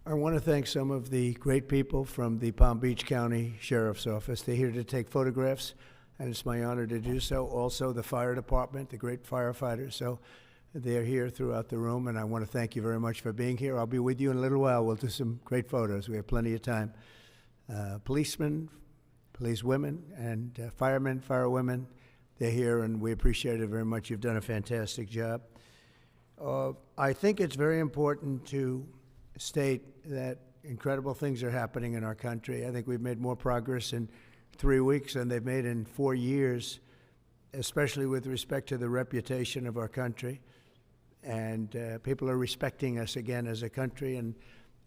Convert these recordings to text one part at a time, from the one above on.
I want to thank some of the great people from the Palm Beach County Sheriff's Office. They're here to take photographs, and it's my honor to do so. Also, the fire department, the great firefighters. So they're here throughout the room, and I want to thank you very much for being here. I'll be with you in a little while. We'll do some great photos. We have plenty of time. Policemen, policewomen, and firemen, firewomen, they're here, and we appreciate it very much. You've done a fantastic job. I think it's very important to state that incredible things are happening in our country. I think we've made more progress in 3 weeks than they've made in 4 years, especially with respect to the reputation of our country. And people are respecting us again as a country and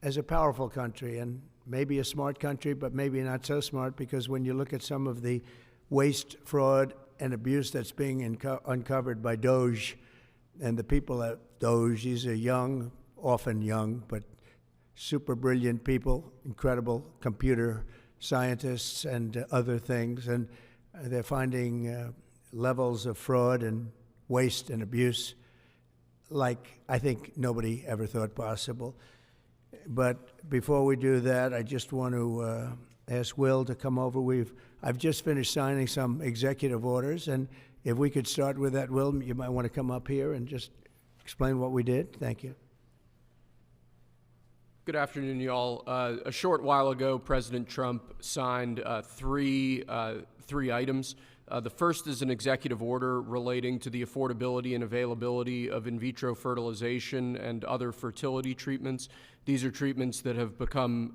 as a powerful country, and maybe a smart country, but maybe not so smart, because when you look at some of the waste, fraud, and abuse that's being uncovered by DOGE and the people at DOGE, these are young, often young, but super brilliant people, incredible computer scientists and other things, and they're finding levels of fraud and waste and abuse like I think nobody ever thought possible. But before we do that, I just want to ask Will to come over. I've just finished signing some executive orders, and if we could start with that, Will, you might want to come up here and just explain what we did. Thank you. Good afternoon, y'all. A short while ago, President Trump signed three items. The first is an executive order relating to the affordability and availability of in vitro fertilization and other fertility treatments. These are treatments that have become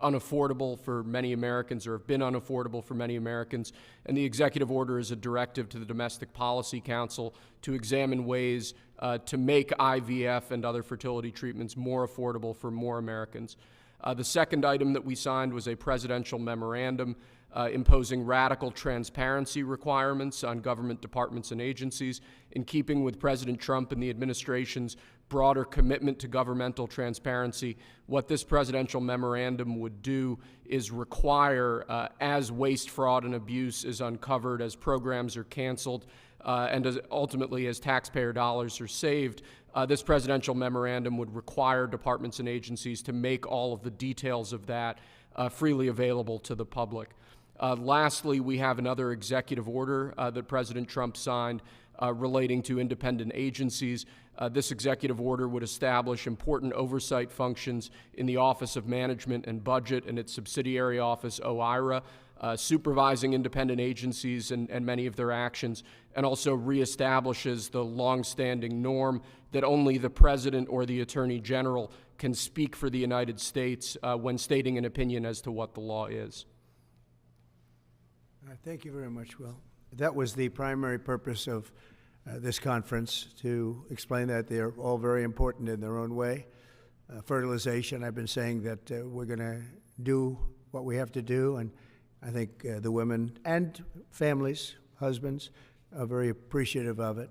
unaffordable for many Americans, or have been unaffordable for many Americans. And the executive order is a directive to the Domestic Policy Council to examine ways to make IVF and other fertility treatments more affordable for more Americans. The second item that we signed was a presidential memorandum imposing radical transparency requirements on government departments and agencies, in keeping with President Trump and the administration's broader commitment to governmental transparency. What this presidential memorandum would do is require, as waste, fraud, and abuse is uncovered, as programs are canceled, and ultimately as taxpayer dollars are saved, this presidential memorandum would require departments and agencies to make all of the details of that freely available to the public. Lastly, we have another executive order that President Trump signed relating to independent agencies. This executive order would establish important oversight functions in the Office of Management and Budget and its subsidiary office, OIRA, supervising independent agencies and many of their actions, and also reestablishes the longstanding norm that only the President or the Attorney General can speak for the United States when stating an opinion as to what the law is. Thank you very much, Will. That was the primary purpose of this conference, to explain that they're all very important in their own way. Fertilization, I've been saying that we're going to do what we have to do, and I think the women and families, husbands, are very appreciative of it.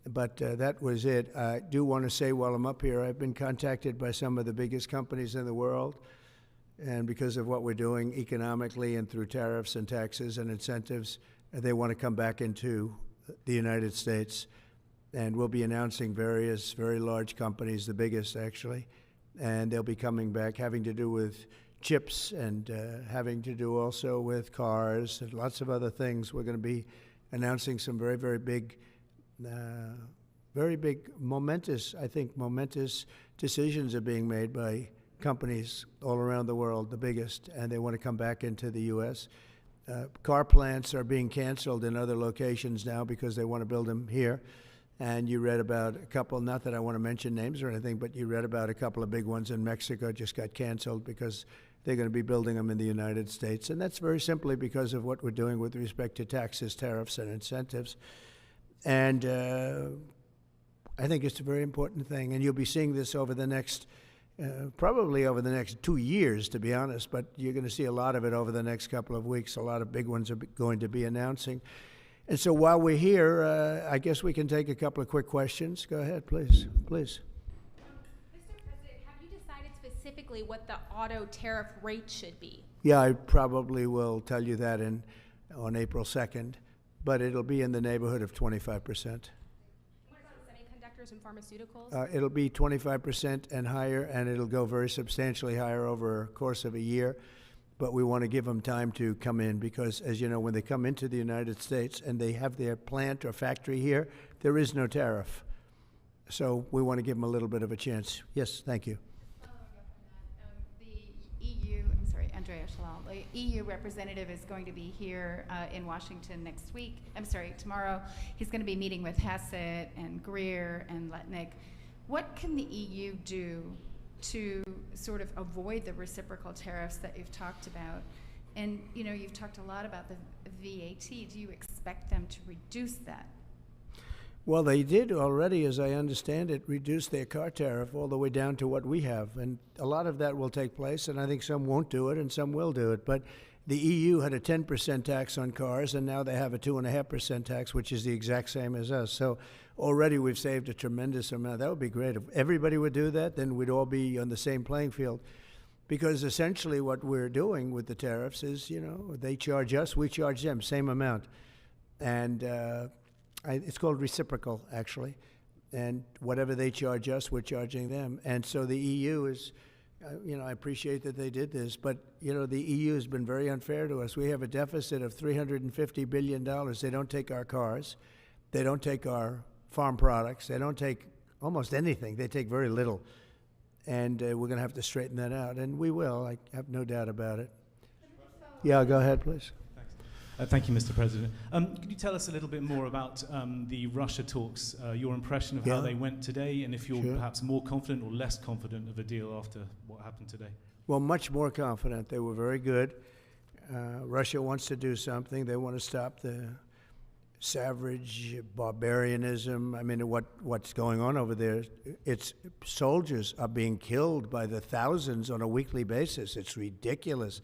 But that was it. I do want to say while I'm up here, I've been contacted by some of the biggest companies in the world, and because of what we're doing economically and through tariffs and taxes and incentives, they want to come back into the United States. And we'll be announcing various very large companies, the biggest actually, and they'll be coming back, having to do with chips and having to do also with cars and lots of other things. We're going to be announcing some very, very big, momentous decisions are being made by companies all around the world, the biggest, and they want to come back into the U.S. Car plants are being canceled in other locations now because they want to build them here. And you read about a couple, not that I want to mention names or anything, but you read about a couple of big ones in Mexico just got canceled because they're going to be building them in the United States. And that's very simply because of what we're doing with respect to taxes, tariffs, and incentives. And I think it's a very important thing. And you'll be seeing this over the next probably over the next 2 years, to be honest, but you're going to see a lot of it over the next couple of weeks. A lot of big ones are going to be announcing. And so while we're here, I guess we can take a couple of quick questions. Go ahead, please. Please. Mr. President, have you decided specifically what the auto tariff rate should be? Yeah, I probably will tell you that on April 2nd, but it'll be in the neighborhood of 25%. What about the semiconductor semiconductors and pharmaceuticals? It'll be 25% and higher, and it'll go very substantially higher over a course of a year. But we want to give them time to come in because, as you know, when they come into the United States and they have their plant or factory here, there is no tariff. So we want to give them a little bit of a chance. Yes, thank you. The EU, I'm sorry, Andrea Shalal, the EU representative is going to be here in Washington next week. I'm sorry, tomorrow. He's going to be meeting with Hassett and Greer and Letnick. What can the EU do to sort of avoid the reciprocal tariffs that you've talked about? And, you know, you've talked a lot about the VAT. Do you expect them to reduce that? Well, they did already, as I understand it, reduce their car tariff all the way down to what we have. And a lot of that will take place, and I think some won't do it and some will do it. But the EU had a 10% tax on cars, and now they have a 2.5% tax, which is the exact same as us. So already we've saved a tremendous amount. That would be great. If everybody would do that, then we'd all be on the same playing field. Because essentially what we're doing with the tariffs is, you know, they charge us, we charge them, same amount. And it's called reciprocal, actually. And whatever they charge us, we're charging them. And so the EU is, you know, I appreciate that they did this, but, you know, the EU has been very unfair to us. We have a deficit of $350 billion. They don't take our cars. They don't take our farm products. They don't take almost anything. They take very little. And we're going to have to straighten that out. And we will. I have no doubt about it. Yeah, go ahead, please. Thank you, Mr. President. Could you tell us a little bit more about the Russia talks, your impression of how they went today, and if you're perhaps more confident or less confident of a deal after what happened today? Well, much more confident. They were very good. Russia wants to do something. They want to stop the savage barbarianism. I mean, what's going on over there? It's soldiers are being killed by the thousands on a weekly basis. It's ridiculous.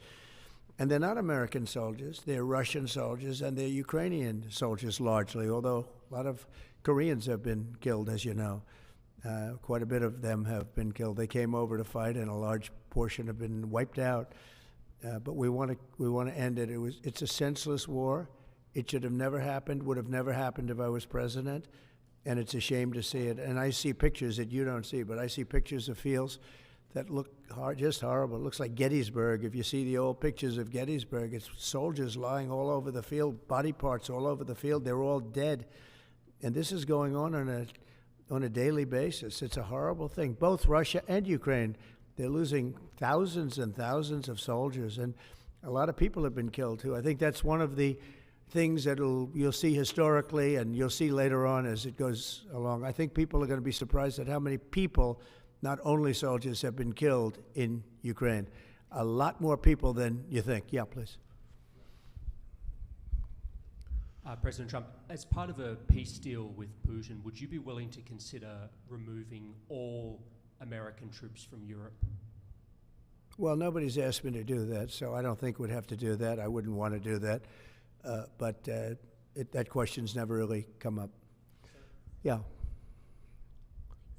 And they're not American soldiers. They're Russian soldiers, and they're Ukrainian soldiers largely, although a lot of Koreans have been killed, as you know. Quite a bit of them have been killed. They came over to fight, and a large portion have been wiped out. But we want to end it. It's a senseless war. It should have never happened, would have never happened if I was president, and it's a shame to see it. And I see pictures that you don't see, but I see pictures of fields that look just horrible. It looks like Gettysburg. If you see the old pictures of Gettysburg, it's soldiers lying all over the field, body parts all over the field. They're all dead. And this is going on a daily basis. It's a horrible thing. Both Russia and Ukraine, they're losing thousands and thousands of soldiers, and a lot of people have been killed too. I think that's one of the things that you'll see historically, and you'll see later on as it goes along. I think people are going to be surprised at how many people, not only soldiers, have been killed in Ukraine. A lot more people than you think. Yeah, please. President Trump, as part of a peace deal with Putin, would you be willing to consider removing all American troops from Europe? Well, nobody's asked me to do that, so I don't think we'd have to do that. I wouldn't want to do that. But that question's never really come up. Yeah.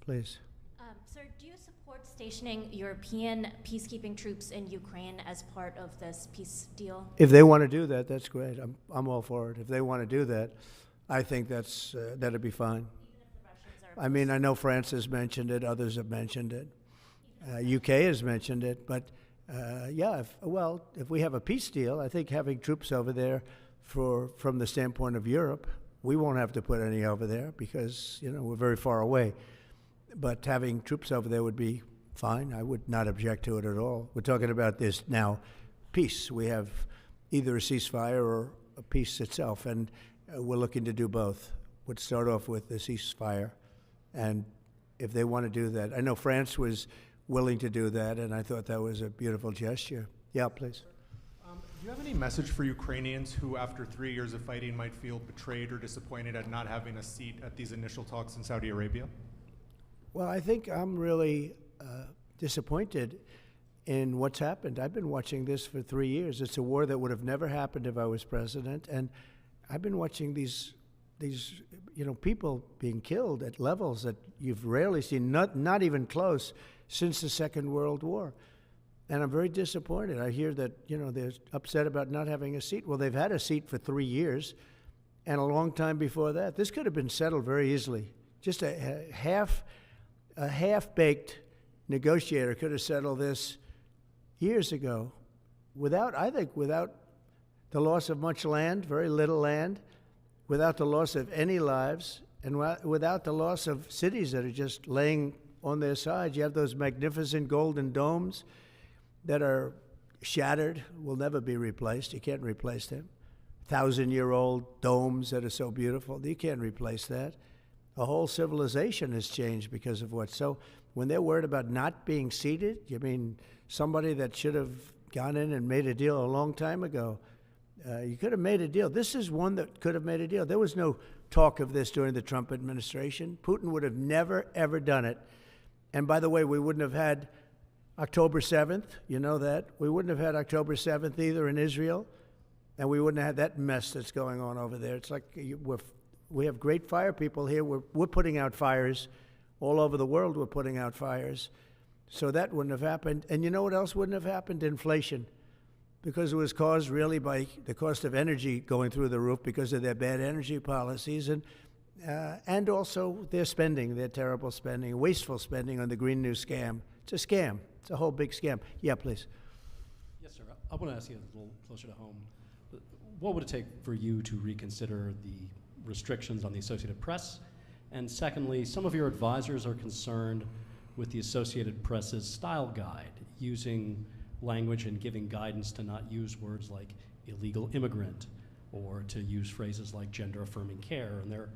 Please. Sir, do you support stationing European peacekeeping troops in Ukraine as part of this peace deal? If they want to do that, that's great. I'm all for it. If they want to do that, I think that'd be fine. Even if the Russians are I mean, I know France has mentioned it. Others have mentioned it. UK has mentioned it. But if we have a peace deal, I think having troops over there from the standpoint of Europe, we won't have to put any over there because, you know, we're very far away. But having troops over there would be fine. I would not object to it at all. We're talking about this now, peace. We have either a ceasefire or a peace itself, and we're looking to do both. We'd start off with the ceasefire, and if they want to do that. I know France was willing to do that, and I thought that was a beautiful gesture. Yeah, please. Do you have any message for Ukrainians who, after 3 years of fighting, might feel betrayed or disappointed at not having a seat at these initial talks in Saudi Arabia? Well, I think I'm really disappointed in what's happened. I've been watching this for 3 years. It's a war that would have never happened if I was president, and I've been watching these people being killed at levels that you've rarely seen, not even close, since the Second World War. And I'm very disappointed. I hear that, you know, they're upset about not having a seat. Well, they've had a seat for 3 years and a long time before that. This could have been settled very easily just a half-baked negotiator could have settled this years ago without the loss of much land, very little land, without the loss of any lives, and without the loss of cities that are just laying on their sides. You have those magnificent golden domes that are shattered, will never be replaced. You can't replace them. 1,000-year-old domes that are so beautiful, you can't replace that. A whole civilization has changed because of what. So when they're worried about not being seated, you mean somebody that should have gone in and made a deal a long time ago? You could have made a deal. This is one that could have made a deal. There was no talk of this during the Trump administration. Putin would have never, ever done it. And by the way, we wouldn't have had October 7th. You know that. We wouldn't have had October 7th either in Israel. And we wouldn't have had that mess that's going on over there. It's like we have great fire people here. We're putting out fires. All over the world we're putting out fires. So that wouldn't have happened. And you know what else wouldn't have happened? Inflation. Because it was caused really by the cost of energy going through the roof because of their bad energy policies and also their spending, their terrible spending, wasteful spending on the Green New Scam. It's a scam. It's a whole big scam. Yeah, please. Yes, sir. I want to ask you a little closer to home. What would it take for you to reconsider the restrictions on the Associated Press? And secondly, some of your advisors are concerned with the Associated Press's style guide, using language and giving guidance to not use words like illegal immigrant or to use phrases like gender-affirming care. And they're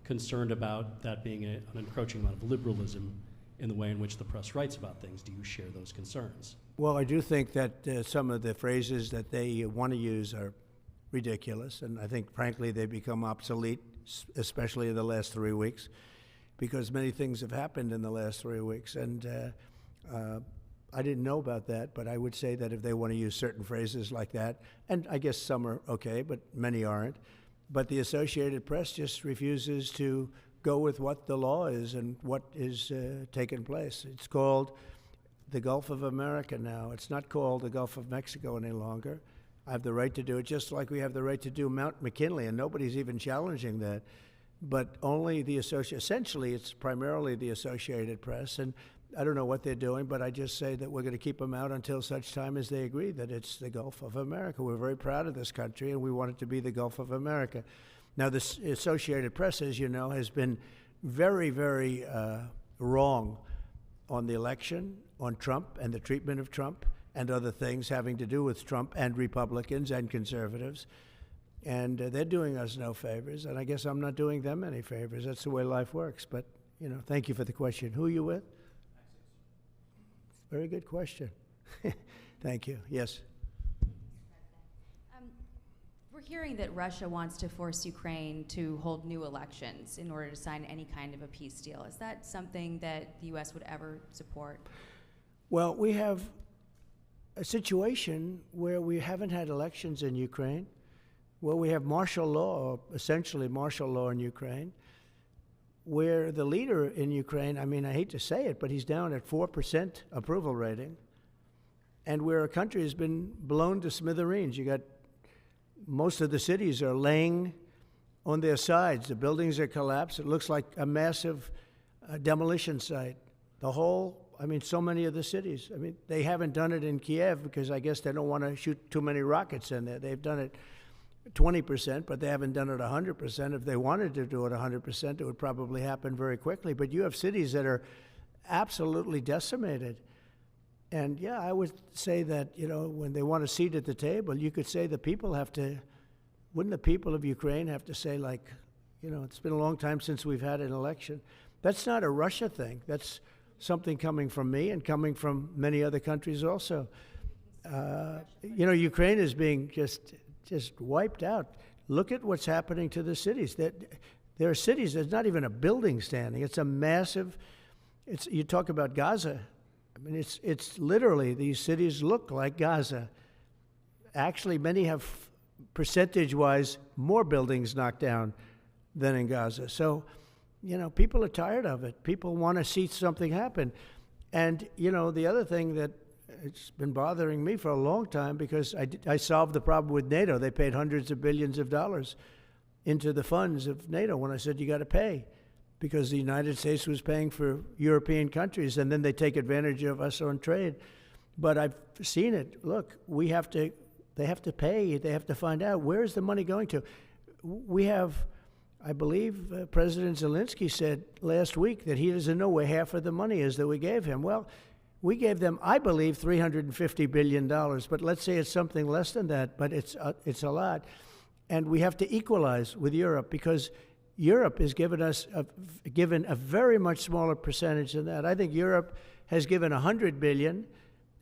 concerned about that being an encroaching amount of liberalism in the way in which the press writes about things. Do you share those concerns? Well, I do think that some of the phrases that they want to use are ridiculous, and I think, frankly, they become obsolete, especially in the last 3 weeks, because many things have happened in the last 3 weeks. And I didn't know about that, but I would say that if they want to use certain phrases like that, and I guess some are okay, but many aren't, but the Associated Press just refuses to go with what the law is and what is taking place. It's called the Gulf of America now. It's not called the Gulf of Mexico any longer. I have the right to do it, just like we have the right to do Mount McKinley, and nobody's even challenging that. But only the essentially, it's primarily the Associated Press, and I don't know what they're doing, but I just say that we're going to keep them out until such time as they agree that it's the Gulf of America. We're very proud of this country, and we want it to be the Gulf of America. Now, the Associated Press, as you know, has been very, very wrong on the election, on Trump and the treatment of Trump, and other things having to do with Trump and Republicans and conservatives. And they're doing us no favors, and I guess I'm not doing them any favors. That's the way life works. But, you know, thank you for the question. Who are you with? Very good question. Thank you. Yes. We're hearing that Russia wants to force Ukraine to hold new elections in order to sign any kind of a peace deal. Is that something that the U.S. would ever support? Well, we have a situation where we haven't had elections in Ukraine, where we have martial law, essentially martial law in Ukraine, where the leader in Ukraine, I mean, I hate to say it, but he's down at 4% approval rating, and where a country has been blown to smithereens. You got most of the cities are laying on their sides. The buildings are collapsed. It looks like a massive demolition site. The whole, I mean, so many of the cities. I mean, they haven't done it in Kiev because I guess they don't want to shoot too many rockets in there. They've done it 20%, but they haven't done it 100%. If they wanted to do it 100%, it would probably happen very quickly. But you have cities that are absolutely decimated. And yeah, I would say that, you know, when they want a seat at the table, you could say the people have to, wouldn't the people of Ukraine have to say, like, you know, it's been a long time since we've had an election. That's not a Russia thing. That's something coming from me and coming from many other countries also. You know, Ukraine is being just wiped out. Look at what's happening to the cities. There are cities, there's not even a building standing. It's a massive, you talk about Gaza. I mean, it's literally, these cities look like Gaza. Actually, many have, percentage-wise, more buildings knocked down than in Gaza. So, you know, people are tired of it. People want to see something happen. And, you know, the other thing that it's been bothering me for a long time, because I solved the problem with NATO. They paid hundreds of billions of dollars into the funds of NATO when I said you got to pay. because the United States was paying for European countries, and then they take advantage of us on trade. But I've seen it. Look, they have to pay. They have to find out, where is the money going to? We have, I believe President Zelensky said last week that he doesn't know where half of the money is that we gave him. Well, we gave them, I believe, $350 billion, but let's say it's something less than that, but it's a lot. And we have to equalize with Europe, because Europe has given us given a very much smaller percentage than that. I think Europe has given $100 billion,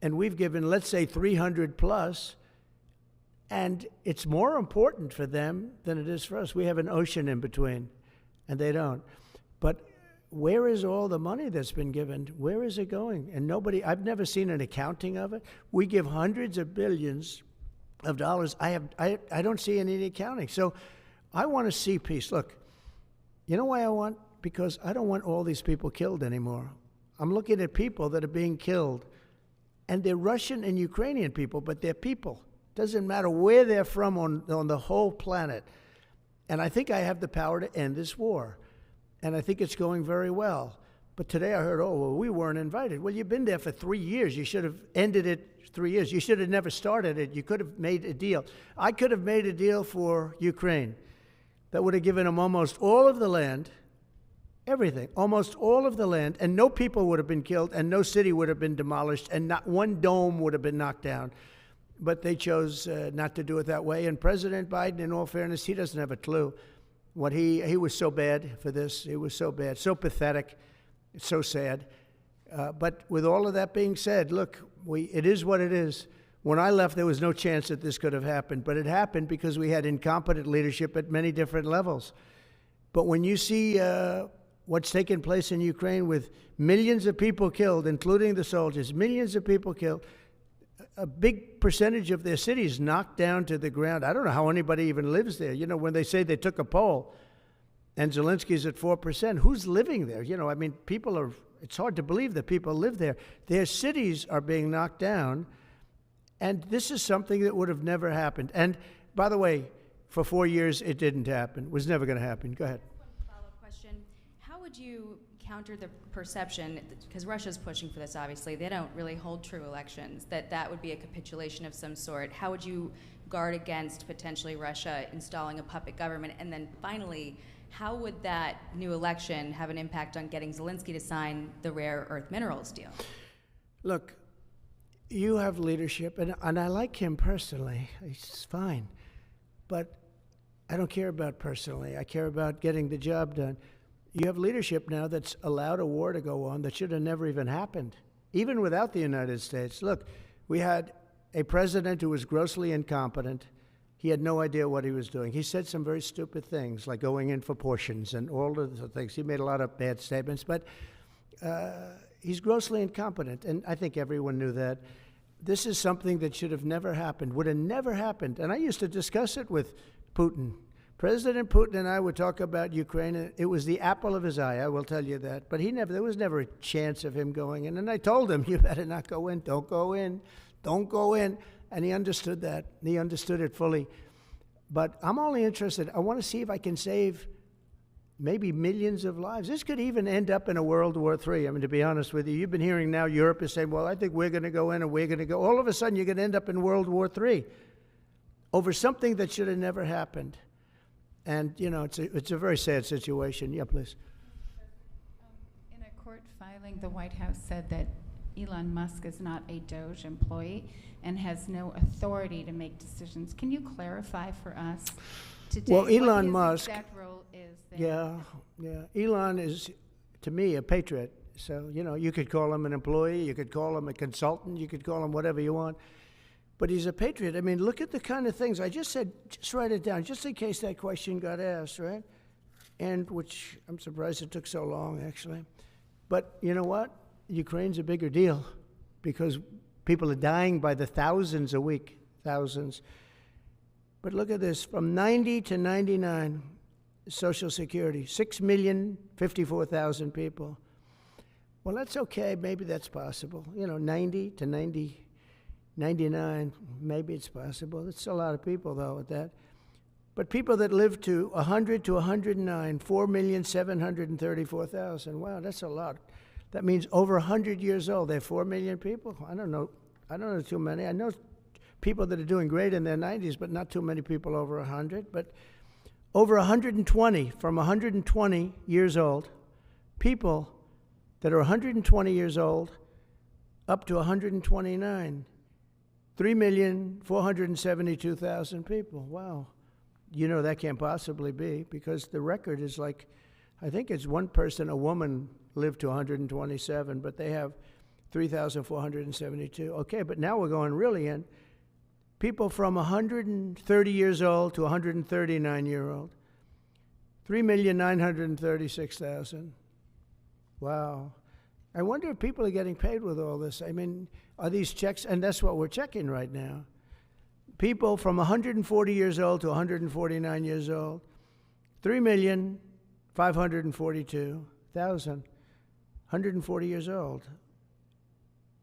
and we've given, let's say, 300 plus, and it's more important for them than it is for us. We have an ocean in between, and they don't. But where is all the money that's been given? Where is it going? And nobody, I've never seen an accounting of it. We give hundreds of billions of dollars. I don't see any accounting. So I want to see peace. Look, you know why I want? Because I don't want all these people killed anymore. I'm looking at people that are being killed, and they're Russian and Ukrainian people, but they're people. Doesn't matter where they're from on the whole planet. And I think I have the power to end this war. And I think it's going very well. But today I heard, oh, well, we weren't invited. Well, you've been there for 3 years. You should have ended it 3 years. You should have never started it. You could have made a deal. I could have made a deal for Ukraine that would have given them almost all of the land, everything, almost all of the land, and no people would have been killed, and no city would have been demolished, and not one dome would have been knocked down. But they chose not to do it that way. And President Biden, in all fairness, he doesn't have a clue. What he was so bad for this. He was so bad, so pathetic, so sad. But with all of that being said, look, it is what it is. When I left, there was no chance that this could have happened. But it happened because we had incompetent leadership at many different levels. But when you see what's taken place in Ukraine with millions of people killed, including the soldiers, millions of people killed, a big percentage of their cities knocked down to the ground. I don't know how anybody even lives there. You know, when they say they took a poll and Zelensky's at 4%, who's living there? You know, I mean, it's hard to believe that people live there. Their cities are being knocked down, and this is something that would have never happened. And by the way, for 4 years, it didn't happen. It was never going to happen. Go ahead. One follow-up question. How would you counter the perception, because Russia's pushing for this, obviously, they don't really hold true elections, that would be a capitulation of some sort. How would you guard against potentially Russia installing a puppet government? And then finally, how would that new election have an impact on getting Zelensky to sign the rare earth minerals deal? Look, you have leadership, and I like him personally. He's fine. But I don't care about personally. I care about getting the job done. You have leadership now that's allowed a war to go on that should have never even happened, even without the United States. Look, we had a president who was grossly incompetent. He had no idea what he was doing. He said some very stupid things, like going in for portions and all of the things. He made a lot of bad statements, but he's grossly incompetent, and I think everyone knew that. This is something that should have never happened, would have never happened. And I used to discuss it with Putin. President Putin and I would talk about Ukraine, and it was the apple of his eye, I will tell you that. But there was never a chance of him going in. And I told him, you better not go in, don't go in, don't go in. And he understood that. He understood it fully. But I'm only interested, I want to see if I can save maybe millions of lives. This could even end up in a World War III. I mean, to be honest with you, you've been hearing now Europe is saying, well, I think we're going to go in and we're going to go. All of a sudden, you're going to end up in World War III over something that should have never happened. And, you know, it's a very sad situation. Yeah, please. In a court filing, the White House said that Elon Musk is not a DOJ employee and has no authority to make decisions. Can you clarify for us today well, Elon what his Musk, exact role is there? Yeah. Elon is, to me, a patriot. So, you know, you could call him an employee, you could call him a consultant, you could call him whatever you want. But he's a patriot. I mean, look at the kind of things. I just said, just write it down, just in case that question got asked, right? And which I'm surprised it took so long, actually. But you know what? Ukraine's a bigger deal because people are dying by the thousands a week, thousands. But look at this, from 90 to 99, Social Security, 6,054,000 people. Well, that's okay, maybe that's possible. You know, 90 to 99, maybe it's possible. It's a lot of people, though, at that. But people that live to 100 to 109, 4,734,000. Wow, that's a lot. That means over 100 years old. They have 4 million people. I don't know too many. I know people that are doing great in their 90s, but not too many people over 100. But over 120, from 120 years old, people that are 120 years old up to 129, 3,472,000 people. Wow. You know that can't possibly be, because the record is like, I think it's one person, a woman, lived to 127, but they have 3,472. Okay, but now we're going really in. People from 130 years old to 139-year-old, 3,936,000. Wow. I wonder if people are getting paid with all this. I mean, are these checks? And that's what we're checking right now. People from 140 years old to 149 years old, 3,542,000, 140 years old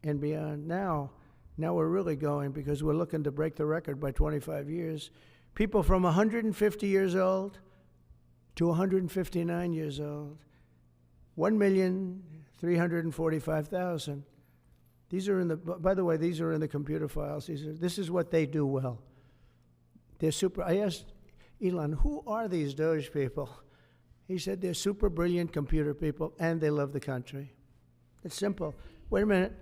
and beyond. Now we're really going, because we're looking to break the record by 25 years. People from 150 years old to 159 years old, 1,345,000. These are in the, by the way, these are in the computer files. This is what they do well. They're super. I asked Elon, who are these Doge people? He said they're super brilliant computer people and they love the country. It's simple. Wait a minute.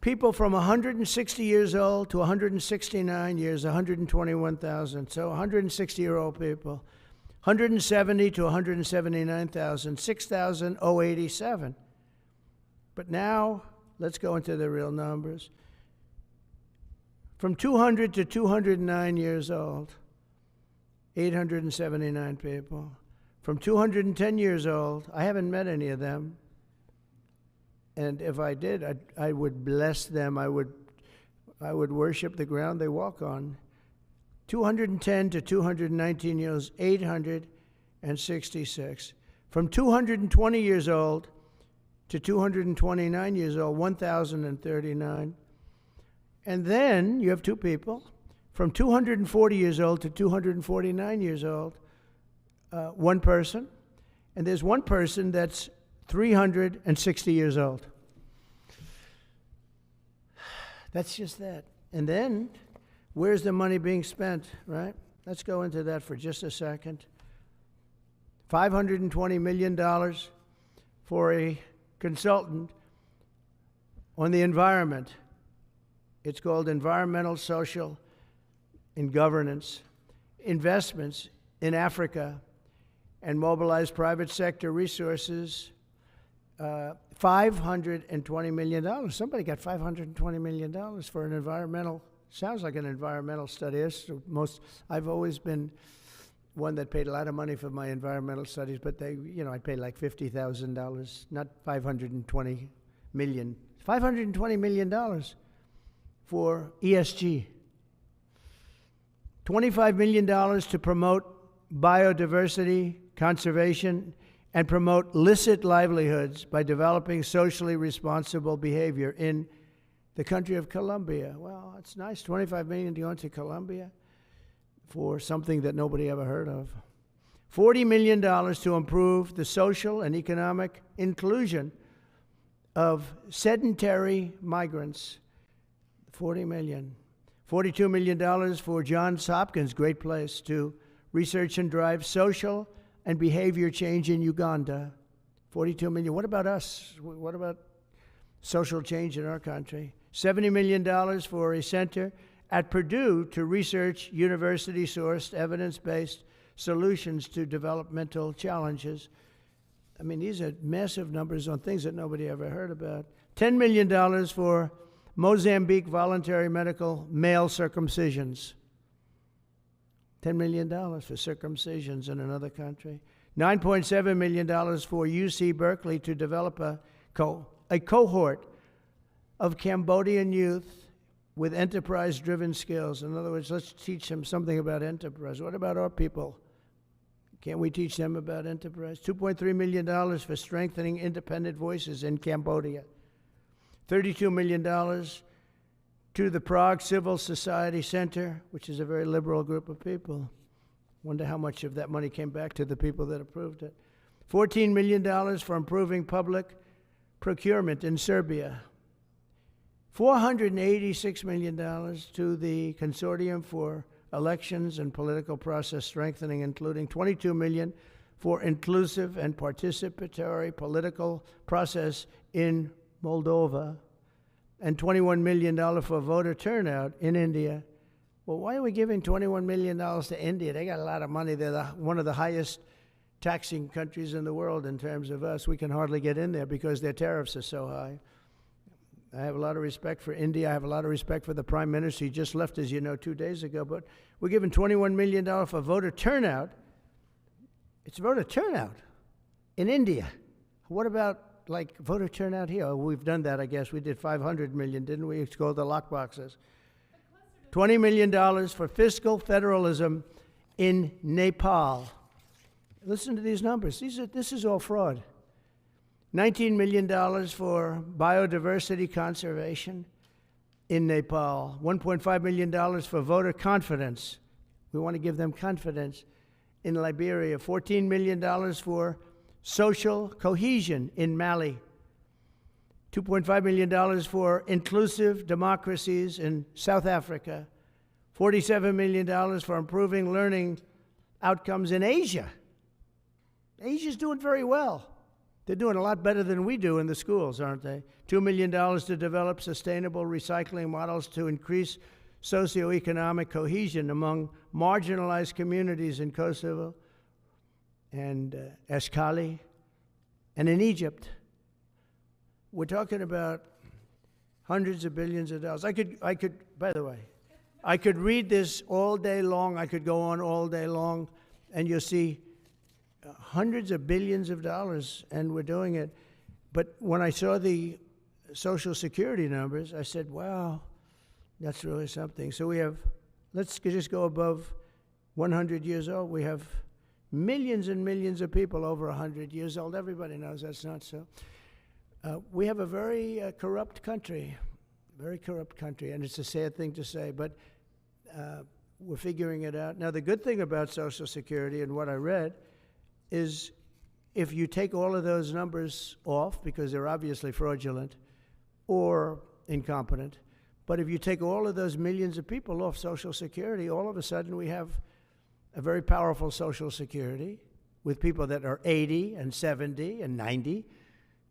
People from 160 years old to 169 years, 121,000. So 160-year-old people. 170 to 179,000, 6,087. But now, let's go into the real numbers. From 200 to 209 years old, 879 people. From 210 years old, I haven't met any of them. And if I did, I would bless them. I would worship the ground they walk on. 210 to 219 years, 866. From 220 years old to 229 years old, 1,039. And then you have two people, from 240 years old to 249 years old, one person. And there's one person that's 360 years old. That's just that. And then, where's the money being spent, right? Let's go into that for just a second. $520 million for a consultant on the environment. It's called Environmental, Social, and Governance. Investments in Africa and mobilize private sector resources. $520 million. Somebody got $520 million for an environmental, sounds like an environmental study. I've always been one that paid a lot of money for my environmental studies, but I paid like $50,000, not $520 million. $520 million for ESG. $25 million to promote biodiversity, conservation, and promote licit livelihoods by developing socially responsible behavior in the country of Colombia. Well, it's nice, $25 million to go into Colombia for something that nobody ever heard of. $40 million to improve the social and economic inclusion of sedentary migrants. $40 million. $42 million for Johns Hopkins, great place, to research and drive social and behavior change in Uganda. $42 million. What about us? What about social change in our country? $70 million for a center at Purdue to research university-sourced, evidence-based solutions to developmental challenges. I mean, these are massive numbers on things that nobody ever heard about. $10 million for Mozambique voluntary medical male circumcisions. $10 million for circumcisions in another country. $9.7 million for UC Berkeley to develop a cohort of Cambodian youth with enterprise-driven skills. In other words, let's teach them something about enterprise. What about our people? Can't we teach them about enterprise? $2.3 million for strengthening independent voices in Cambodia. $32 million to the Prague Civil Society Center, which is a very liberal group of people. Wonder how much of that money came back to the people that approved it. $14 million for improving public procurement in Serbia. $486 million to the Consortium for Elections and Political Process Strengthening, including $22 million for inclusive and participatory political process in Moldova, and $21 million for voter turnout in India. Well, why are we giving $21 million to India? They got a lot of money. They're one of the highest taxing countries in the world in terms of us. We can hardly get in there because their tariffs are so high. I have a lot of respect for India. I have a lot of respect for the Prime Minister. He just left, as you know, 2 days ago. But we're giving $21 million for voter turnout. It's voter turnout in India. What about, like, voter turnout here? Oh, we've done that, I guess. We did 500 million, didn't we? It's called the lockboxes. $20 million for fiscal federalism in Nepal. Listen to these numbers. This is all fraud. $19 million for biodiversity conservation in Nepal. $1.5 million for voter confidence. We want to give them confidence in Liberia. $14 million for social cohesion in Mali. $2.5 million for inclusive democracies in South Africa. $47 million for improving learning outcomes in Asia. Asia's doing very well. They're doing a lot better than we do in the schools, aren't they? $2 million to develop sustainable recycling models to increase socioeconomic cohesion among marginalized communities in Kosovo and Eskali and in Egypt. We're talking about hundreds of billions of dollars. I could, by the way, I could read this all day long. I could go on all day long, and you'll see hundreds of billions of dollars, and we're doing it. But when I saw the Social Security numbers, I said, wow, that's really something. So we have, let's just go above 100 years old. We have millions and millions of people over 100 years old. Everybody knows that's not so. We have a very corrupt country, and it's a sad thing to say, but we're figuring it out. Now, the good thing about Social Security and what I read is if you take all of those numbers off, because they're obviously fraudulent or incompetent, but if you take all of those millions of people off Social Security, all of a sudden we have a very powerful Social Security with people that are 80 and 70 and 90,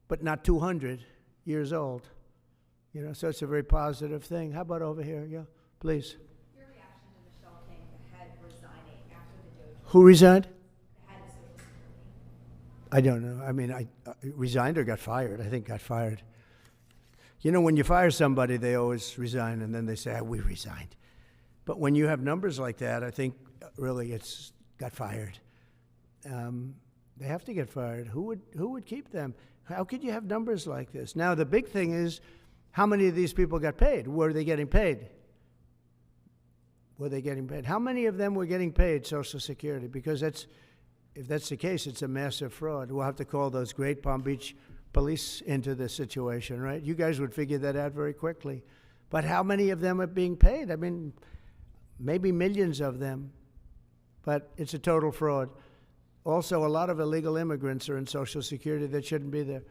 but not 200 years old. You know, so it's a very positive thing. How about over here? Yeah, please. Your reaction to Michelle King, the head, resigning after the Doge? Who resigned? The head of Social Security. I don't know. I mean, I resigned or got fired. I think got fired. You know, when you fire somebody, they always resign, and then they say, we resigned. But when you have numbers like that, I think really it's got fired. They have to get fired. Who would keep them? How could you have numbers like this? Now, the big thing is, how many of these people got paid? Were they getting paid? Were they getting paid? How many of them were getting paid Social Security? Because if that's the case, it's a massive fraud. We'll have to call those great Palm Beach police into this situation, right? You guys would figure that out very quickly. But how many of them are being paid? I mean, maybe millions of them, but it's a total fraud. Also, a lot of illegal immigrants are in Social Security that shouldn't be there.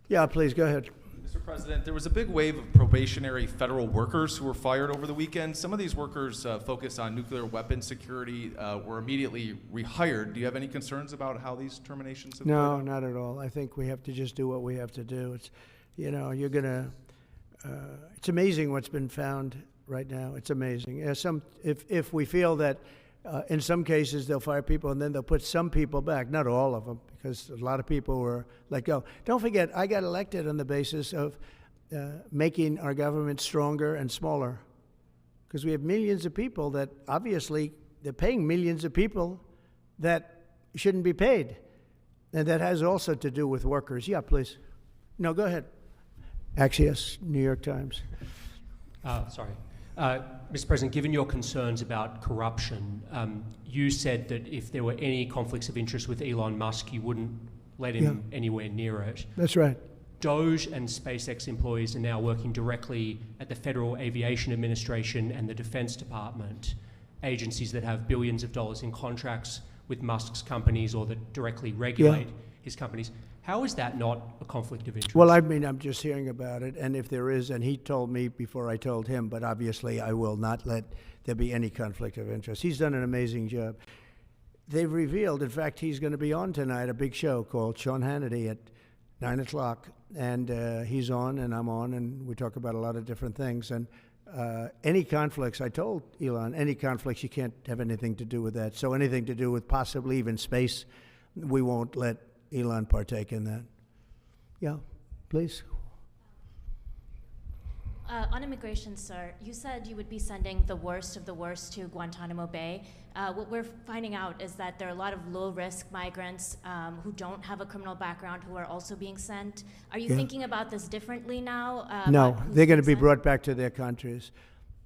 Yeah, please, go ahead. Mr. President, there was a big wave of probationary federal workers who were fired over the weekend. Some of these workers focused on nuclear weapon security, were immediately rehired. Do you have any concerns about how these terminations have No, played out? not at all. I think we have to just do what we have to do. It's, you know, you're gonna, it's amazing what's been found right now. It's amazing. If we feel that in some cases they'll fire people and then they'll put some people back, not all of them, because a lot of people were let go. Don't forget, I got elected on the basis of making our government stronger and smaller, because we have millions of people that obviously they're paying millions of people that shouldn't be paid. And that has also to do with workers. Yeah, please. No, go ahead. Axios, New York Times. Sorry. Mr. President, given your concerns about corruption, you said that if there were any conflicts of interest with Elon Musk, you wouldn't let him anywhere near it. That's right. Doge and SpaceX employees are now working directly at the Federal Aviation Administration and the Defense Department. agencies that have billions of dollars in contracts with Musk's companies or that directly regulate his companies. How is that not a conflict of interest? Well, I mean, I'm just hearing about it, and if there is, and he told me before I told him, but obviously I will not let there be any conflict of interest. He's done an amazing job. They've revealed, in fact, he's going to be on tonight, a big show called Sean Hannity at 9 o'clock, and he's on and I'm on, and we talk about a lot of different things. And any conflicts, I told Elon, any conflicts, you can't have anything to do with that. So anything to do with possibly even space, we won't let Elon partake in that. Yeah, please. On immigration, sir, you said you would be sending the worst of the worst to Guantanamo Bay. What we're finding out is that there are a lot of low-risk migrants who don't have a criminal background who are also being sent. Are you thinking about this differently now? No, they're going to be brought back to their countries.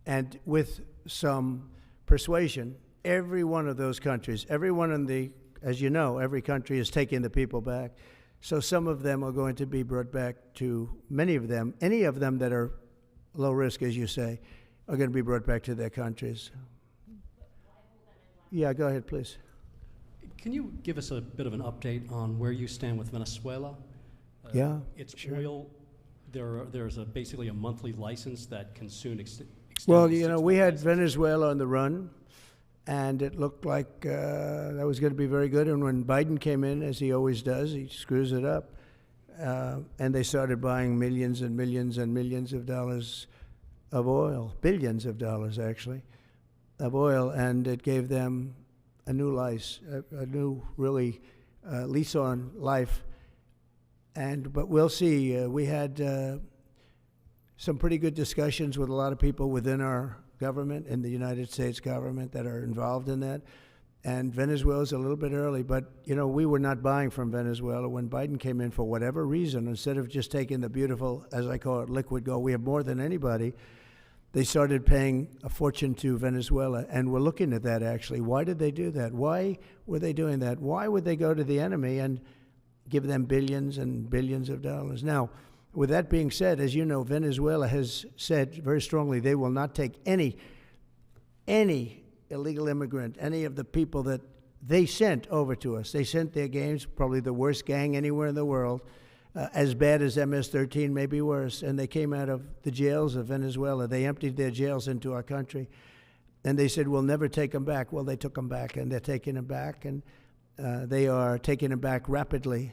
And with some persuasion, every one of those countries, everyone in the, as you know, every country is taking the people back. So some of them are going to be brought back to, many of them, any of them that are low risk, as you say, are going to be brought back to their countries. Yeah, go ahead, please. Can you give us a bit of an update on where you stand with Venezuela? Yeah, it's sure. oil. There's basically a monthly license that can soon extend. Well, you know, we had Venezuela on the run, and it looked like that was going to be very good. And when Biden came in, as he always does, he screws it up. And they started buying millions and millions and millions of dollars of oil, billions of dollars actually, of oil, and it gave them a new lease, a new really lease on life. But we'll see. We had some pretty good discussions with a lot of people within our government, in the United States government, that are involved in that. And Venezuela's a little bit early, but, you know, we were not buying from Venezuela. When Biden came in, for whatever reason, instead of just taking the beautiful, as I call it, liquid gold, we have more than anybody, they started paying a fortune to Venezuela. And we're looking at that, actually. Why did they do that? Why were they doing that? Why would they go to the enemy and give them billions and billions of dollars? Now, with that being said, as you know, Venezuela has said very strongly they will not take any illegal immigrant, any of the people that they sent over to us. They sent their gangs, probably the worst gang anywhere in the world, as bad as MS-13, maybe worse, and they came out of the jails of Venezuela. They emptied their jails into our country, and they said, we'll never take them back. Well, they took them back, and they're taking them back, and they are taking them back rapidly.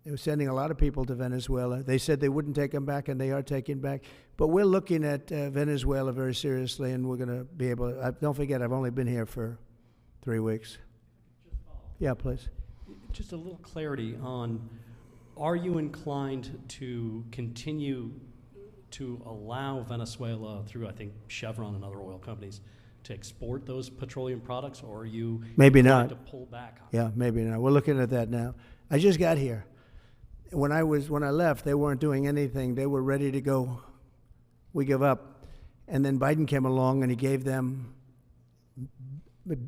They were sending a lot of people to Venezuela. They said they wouldn't take them back, and they are taking back. But we're looking at Venezuela very seriously, and we're going to be able to. Don't forget, I've only been here for 3 weeks. Yeah, please. Just a little clarity on, are you inclined to continue to allow Venezuela, through, I think, Chevron and other oil companies, to export those petroleum products, or are you maybe not to pull back on Yeah, maybe not. We're looking at that now. I just got here. When I left, they weren't doing anything. They were ready to go. We give up. And then Biden came along and he gave them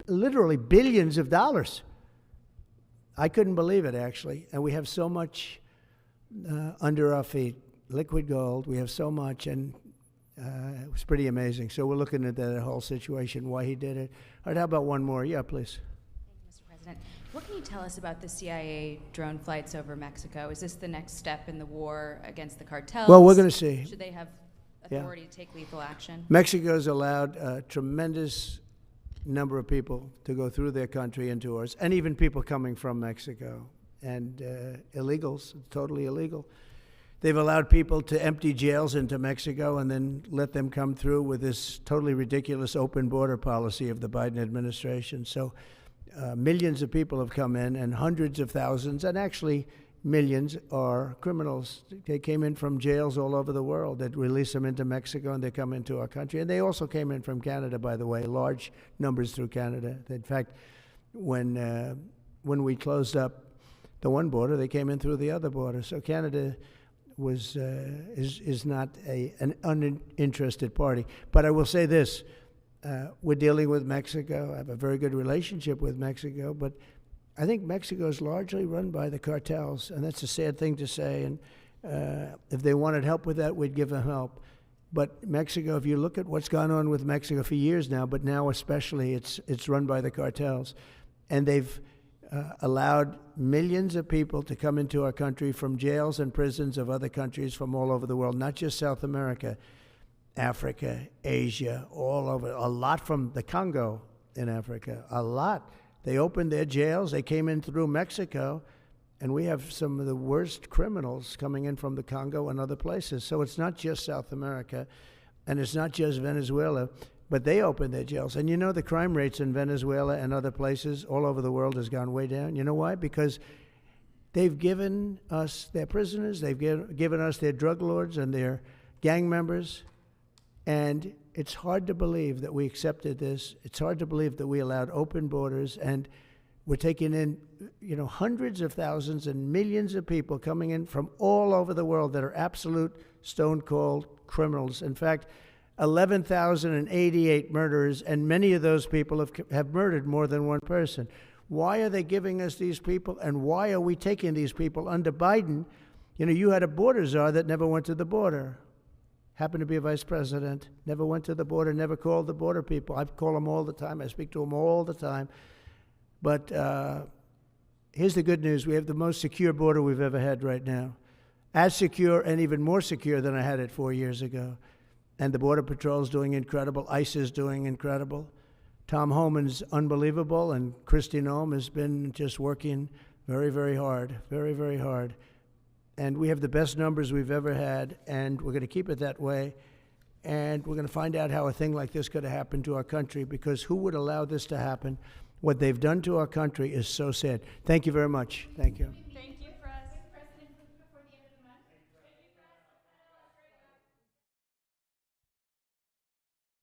literally billions of dollars. I couldn't believe it, actually. And we have so much under our feet, liquid gold. We have so much, and it was pretty amazing. So we're looking at that whole situation, why he did it. All right, how about one more? Yeah, please. Thank you, Mr. President. What can you tell us about the CIA drone flights over Mexico? Is this the next step in the war against the cartels? Well, we're going to see. Should they have authority to take lethal action? Mexico's allowed a tremendous number of people to go through their country into ours, and even people coming from Mexico, and illegals, totally illegal. They've allowed people to empty jails into Mexico and then let them come through with this totally ridiculous open border policy of the Biden administration. So millions of people have come in, and hundreds of thousands, and actually millions, are criminals. They came in from jails all over the world that release them into Mexico, and they come into our country. And they also came in from Canada, by the way, large numbers through Canada. In fact, when we closed up the one border, they came in through the other border. So Canada is not an uninterested party. But I will say this. We're dealing with Mexico. I have a very good relationship with Mexico, but I think Mexico is largely run by the cartels, and that's a sad thing to say. And if they wanted help with that, we'd give them help. But Mexico, if you look at what's gone on with Mexico for years now, but now especially, it's run by the cartels. And they've allowed millions of people to come into our country from jails and prisons of other countries from all over the world, not just South America, Africa, Asia, all over. A lot from the Congo in Africa, a lot. They opened their jails. They came in through Mexico. And we have some of the worst criminals coming in from the Congo and other places. So it's not just South America, and it's not just Venezuela, but they opened their jails. And you know the crime rates in Venezuela and other places all over the world has gone way down. You know why? Because they've given us their prisoners, they've given us their drug lords and their gang members, and it's hard to believe that we accepted this. It's hard to believe that we allowed open borders, and we're taking in, hundreds of thousands and millions of people coming in from all over the world that are absolute stone-cold criminals. In fact, 11,088 murderers, and many of those people have murdered more than one person. Why are they giving us these people, and why are we taking these people under Biden? You had a border czar that never went to the border. Happened to be a vice president, never went to the border, never called the border people. I call them all the time. I speak to them all the time. But here's the good news. We have the most secure border we've ever had right now. As secure and even more secure than I had it 4 years ago. And the Border Patrol's doing incredible. ICE is doing incredible. Tom Homan's unbelievable, and Kristi Noem has been just working very, very hard, very, very hard. And we have the best numbers we've ever had, and we're going to keep it that way. And we're going to find out how a thing like this could have happened to our country, because who would allow this to happen? What they've done to our country is so sad. Thank you very much. Thank you. Thank